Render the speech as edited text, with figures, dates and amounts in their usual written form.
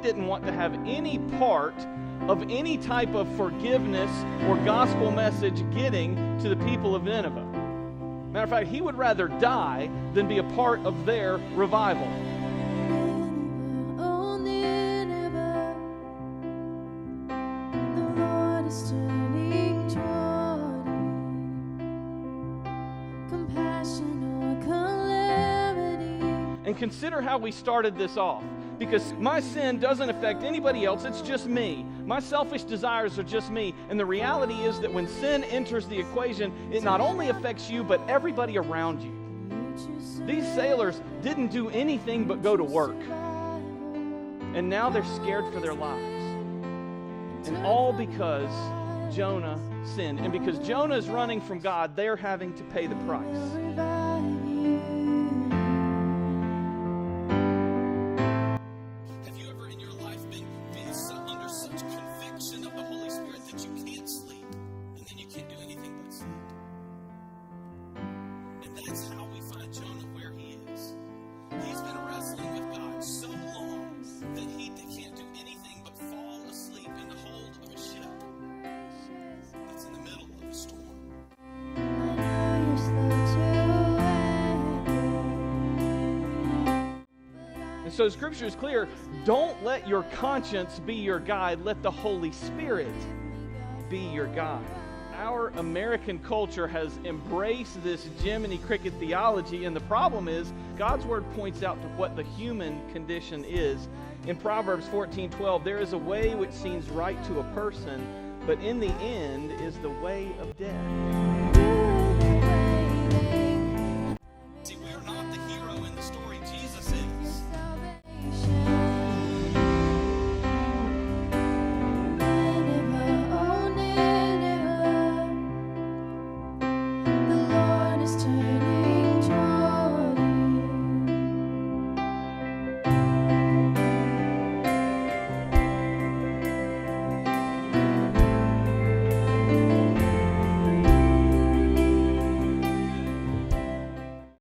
didn't want to have any part of any type of forgiveness or gospel message getting to the people of Nineveh. Matter of fact, he would rather die than be a part of their revival. And consider how we started this off. Because my sin doesn't affect anybody else, it's just me. My selfish desires are just me. And the reality is that when sin enters the equation, it not only affects you, but everybody around you. These sailors didn't do anything but go to work. And now they're scared for their lives. And all because Jonah sinned. And because Jonah is running from God, they're having to pay the price. So Scripture is clear, don't let your conscience be your guide, let the Holy Spirit be your guide. Our American culture has embraced this Jiminy Cricket theology, and the problem is God's Word points out to what the human condition is. In Proverbs 14:12, there is a way which seems right to a person, but in the end is the way of death.